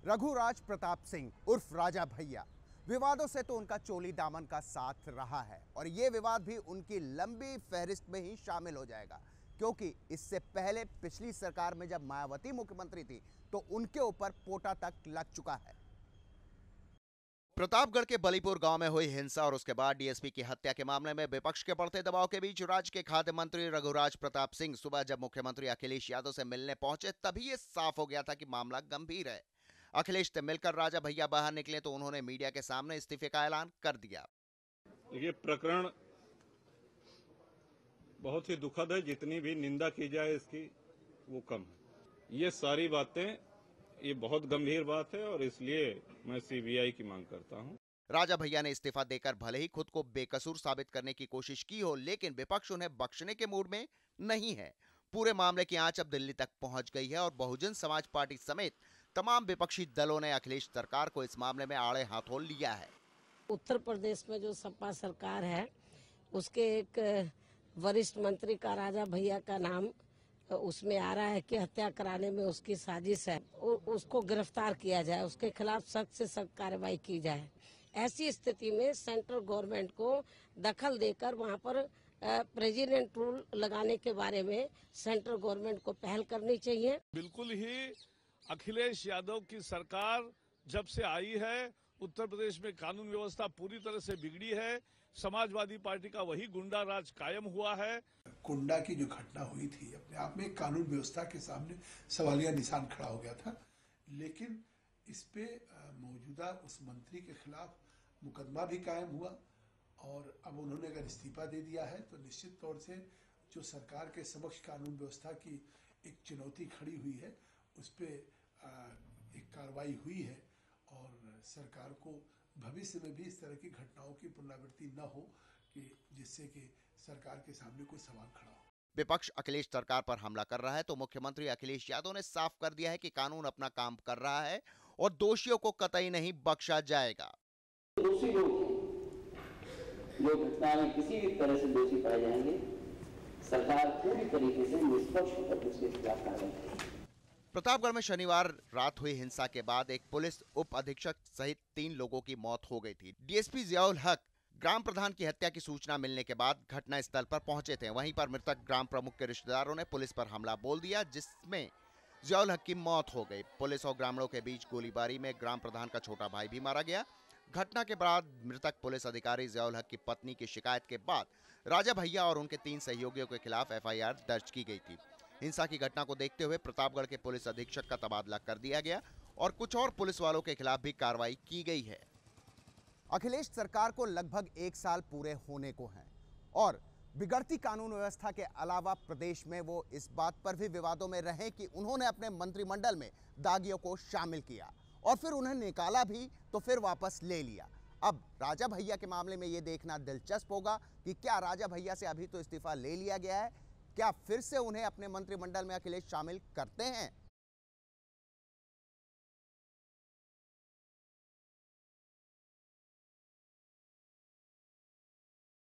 रघुराज प्रताप सिंह उर्फ राजा भैया विवादों से तो उनका चोली दामन का साथ रहा है और ये विवाद भी उनकी लंबी फहरिस्त में ही शामिल हो जाएगा, क्योंकि इससे पहले पिछली सरकार में जब मायावती मुख्यमंत्री थी तो उनके ऊपर पोटा तक लग चुका है। प्रतापगढ़ के बलीपुर गांव में हुई हिंसा और उसके बाद डीएसपी की हत्या के मामले में विपक्ष के बढ़ते दबाव के बीच राज्य के खाद्य मंत्री रघुराज प्रताप सिंह सुबह जब मुख्यमंत्री अखिलेश यादव से मिलने पहुंचे तभी ये साफ हो गया था कि मामला गंभीर है। अखिलेश से मिलकर राजा भैया बाहर निकले तो उन्होंने मीडिया के सामने इस्तीफे का ऐलान कर दिया। ये प्रकरण बहुत ही दुखद है, जितनी भी निंदा की जाए इसकी वो कम है। ये सारी बातें ये बहुत गंभीर बात है और इसलिए मैं सीबीआई की मांग करता हूं। राजा भैया ने इस्तीफा देकर भले ही खुद को बेकसूर साबित करने की कोशिश की हो, लेकिन विपक्ष उन्हें बख्शने के मूड में नहीं है। पूरे मामले की आंच अब दिल्ली तक पहुंच गई है और बहुजन समाज पार्टी समेत तमाम विपक्षी दलों ने अखिलेश सरकार को इस मामले में आड़े हाथों लिया है। उत्तर प्रदेश में जो सपा सरकार है उसके एक वरिष्ठ मंत्री का राजा भैया का नाम उसमें आ रहा है कि हत्या कराने में उसकी साजिश है, उसको गिरफ्तार किया जाए, उसके खिलाफ सख्त से सख्त कार्रवाई की जाए। ऐसी स्थिति में सेंट्रल गवर्नमेंट को दखल देकर वहां पर प्रेसिडेंट रूल लगाने के बारे में सेंट्रल गवर्नमेंट को पहल करनी चाहिए। बिल्कुल ही अखिलेश यादव की सरकार जब से आई है उत्तर प्रदेश में कानून व्यवस्था पूरी तरह से बिगड़ी है। समाजवादी पार्टी का वही गुंडा राज कायम हुआ है। कुंडा की जो घटना हुई थी अपने आप में कानून व्यवस्था के सामने सवालिया निशान खड़ा हो गया था, लेकिन इस पे मौजूदा उस मंत्री के खिलाफ मुकदमा भी कायम हुआ और अब उन्होंने अगर इस्तीफा दे दिया है तो निश्चित तौर से जो सरकार के समक्ष कानून व्यवस्था की एक चुनौती खड़ी हुई है उस पे एक कार्रवाई हुई है और सरकार को भविष्य में भी इस तरह की घटनाओं की पुनरावृत्ति न हो कि जिससे कि सरकार के सामने कोई सवाल खड़ा हो। विपक्ष अखिलेश सरकार पर हमला कर रहा है तो मुख्यमंत्री अखिलेश यादव ने साफ कर दिया है कि कानून अपना काम कर रहा है और दोषियों को कतई नहीं बख्शा जाएगा। दोषी लोग जो घटना में किसी भी तरह से दोषी पाए जाएंगे, सरकार पूरी तरीके से निष्पक्ष होकर उसके खिलाफ कार्रवाई करेगी। प्रतापगढ़ में शनिवार रात हुई हिंसा के बाद एक पुलिस उप अधीक्षक सहित 3 लोगों की मौत हो गई थी। डीएसपी जियाउल हक ग्राम प्रधान की हत्या की सूचना मिलने के बाद घटना स्थल पर पहुंचे थे। वहीं पर मृतक ग्राम प्रमुख के रिश्तेदारों ने पुलिस पर हमला बोल दिया, जिसमें जियाउल हक की मौत हो गई। पुलिस और ग्रामीणों के बीच गोलीबारी में ग्राम प्रधान का छोटा भाई भी मारा गया। घटना के बाद मृतक पुलिस अधिकारी जियाउल हक की पत्नी की शिकायत के बाद राजा भैया और उनके 3 सहयोगियों के खिलाफ एफआईआर दर्ज की गई थी। हिंसा की घटना को देखते हुए प्रतापगढ़ के पुलिस अधीक्षक का तबादला कर दिया गया और कुछ और पुलिस वालों के खिलाफ भी कार्रवाई की गई है। अखिलेश सरकार को लगभग 1 साल पूरे होने को हैं और बिगड़ती कानून व्यवस्था के अलावा प्रदेश में वो इस बात पर भी विवादों में रहे कि उन्होंने अपने मंत्रिमंडल में दागियों को शामिल किया और फिर उन्हें निकाला भी तो फिर वापस ले लिया। अब राजा भैया के मामले में ये देखना दिलचस्प होगा कि क्या राजा भैया से अभी तो इस्तीफा ले लिया गया है, क्या फिर से उन्हें अपने मंत्रिमंडल में अखिलेश शामिल करते हैं।